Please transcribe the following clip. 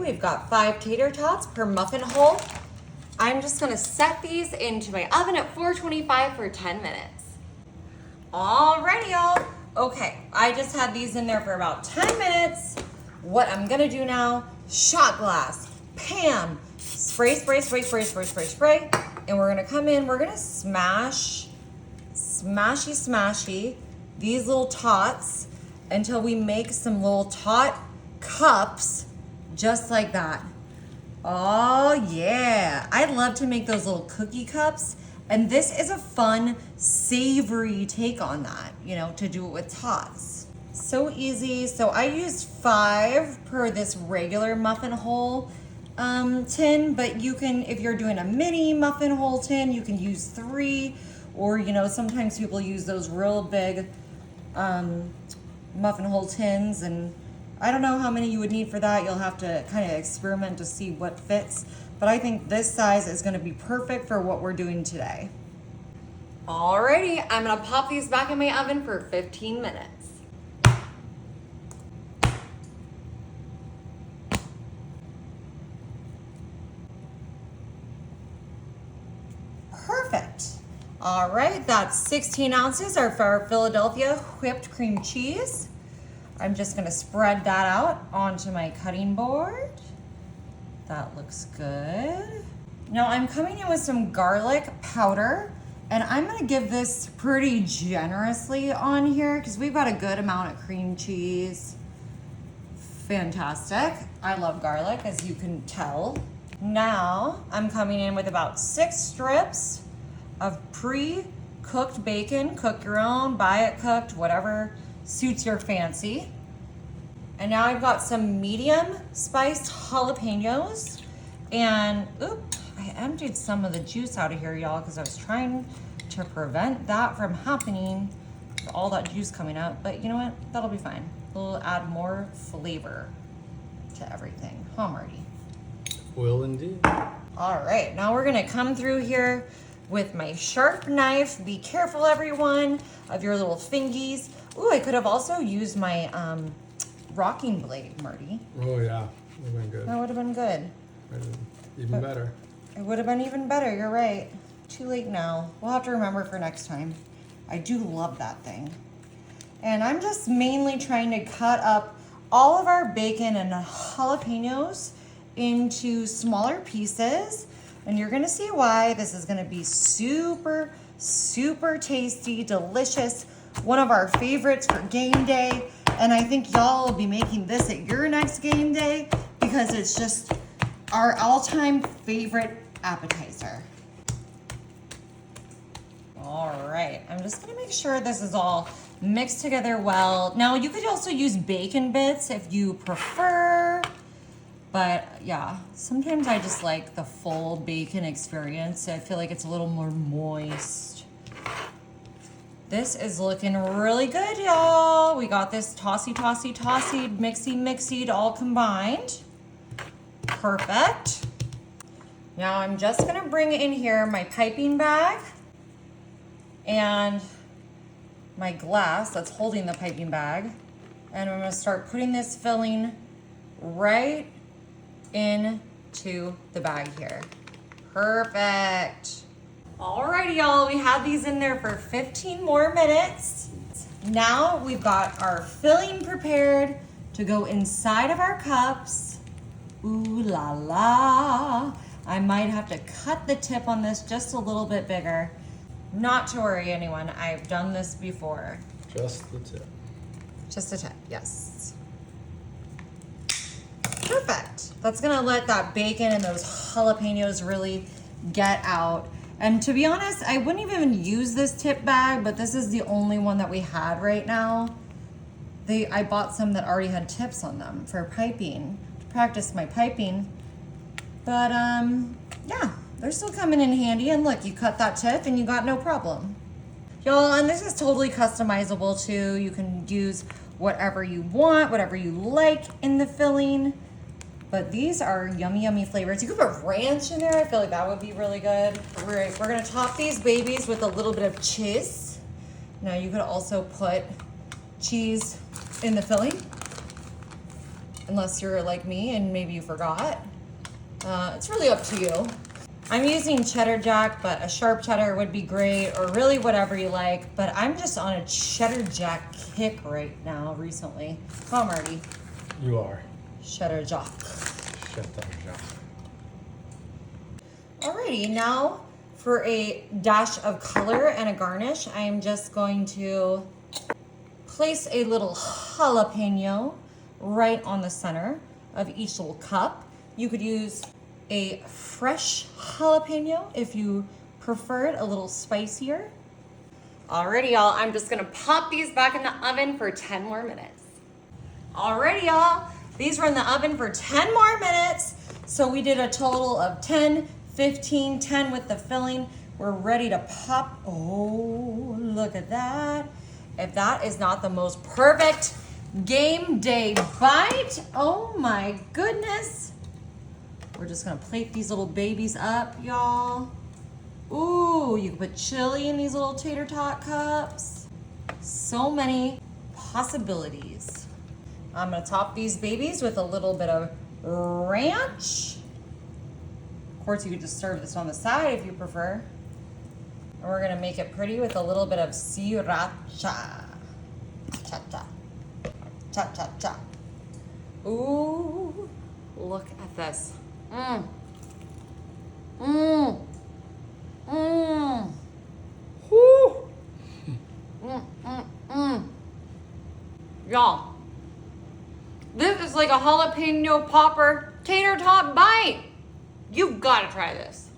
we've got 5 tater tots per muffin hole. I'm just gonna set these into my oven at 425 for 10 minutes. Alrighty, y'all. Okay, I just had these in there for about 10 minutes. What I'm gonna do now, shot glass, pan, spray, spray, spray, spray, spray, spray, spray. And we're gonna come in, we're gonna smash, smashy, these little tots until we make some little tot cups just like that. Oh yeah, I love to make those little cookie cups, and this is a fun savory take on that, you know, to do it with tots. So easy. So I used 5 per this regular muffin hole tin, but you can, if you're doing a mini muffin hole tin, you can use 3, or you know, sometimes people use those real big muffin hole tins, and I don't know how many you would need for that. You'll have to kind of experiment to see what fits, but I think this size is going to be perfect for what we're doing today. Alrighty, I'm gonna pop these back in my oven for 15 minutes. Perfect. All right, that's 16 ounces of our Philadelphia whipped cream cheese. I'm just gonna spread that out onto my cutting board. That looks good. Now I'm coming in with some garlic powder, and I'm gonna give this pretty generously on here because we've got a good amount of cream cheese. Fantastic. I love garlic, as you can tell. Now I'm coming in with about 6 strips of pre-cooked bacon. Cook your own, buy it cooked, whatever suits your fancy. And now I've got some medium spiced jalapenos. And oops, I emptied some of the juice out of here, y'all, because I was trying to prevent that from happening, all that juice coming out. But you know what? That'll be fine. We'll add more flavor to everything. Huh, Marty? Will indeed. All right, now we're gonna come through here with my sharp knife. Be careful, everyone, of your little fingies. Ooh, I could have also used my rocking blade, Marty. Oh yeah, would have been good. That would have been good. Even better. It would have been even better, you're right. Too late now. We'll have to remember for next time. I do love that thing. And I'm just mainly trying to cut up all of our bacon and jalapenos into smaller pieces. And you're gonna see why. This is gonna be super, super tasty, delicious. One of our favorites for game day. And I think y'all will be making this at your next game day because it's just our all-time favorite appetizer. All right, I'm just gonna make sure this is all mixed together well. Now you could also use bacon bits if you prefer, but yeah, sometimes I just like the full bacon experience. I feel like it's a little more moist. This is looking really good, y'all. We got this tossy, mixy, all combined. Perfect. Now I'm just gonna bring in here my piping bag and my glass that's holding the piping bag. And I'm gonna start putting this filling right into the bag here. Perfect. Alrighty, y'all, we had these in there for 15 more minutes. Now we've got our filling prepared to go inside of our cups. Ooh la la. I might have to cut the tip on this just a little bit bigger. Not to worry, anyone, I've done this before. Just the tip. Just a tip, yes. Perfect. That's gonna let that bacon and those jalapenos really get out. And to be honest, I wouldn't even use this tip bag, but this is the only one that we had right now. I bought some that already had tips on them for piping, to practice my piping. But yeah, they're still coming in handy. And look, you cut that tip and you got no problem. Y'all, and this is totally customizable too. You can use whatever you want, whatever you like in the filling. But these are yummy, yummy flavors. You could put ranch in there. I feel like that would be really good. We're gonna top these babies with a little bit of cheese. Now you could also put cheese in the filling. unless you're like me and maybe you forgot. It's really up to you. I'm using cheddar jack, but a sharp cheddar would be great, or really whatever you like. But I'm just on a cheddar jack kick right now recently. Come on, Marty. You are. Cheddar jack. Cheddar jack. Alrighty, now for a dash of color and a garnish, I am just going to place a little jalapeno right on the center of each little cup. You could use a fresh jalapeno if you prefer it a little spicier. Alrighty, y'all, I'm just gonna pop these back in the oven for 10 more minutes. Alrighty, y'all, these were in the oven for 10 more minutes. So we did a total of 10, 15, 10 with the filling. We're ready to pop. Oh, look at that. If that is not the most perfect game day bite, oh my goodness. We're just gonna plate these little babies up, y'all. Ooh, you can put chili in these little tater tot cups. So many possibilities. I'm gonna top these babies with a little bit of ranch. Of course, you could just serve this on the side if you prefer. And we're gonna make it pretty with a little bit of sriracha. Cha-cha. Cha-cha-cha. Ooh, look at this. Mmm. Mmm. Mmm. Whoo. Y'all, this is like a jalapeno popper tater tot bite. You've got to try this.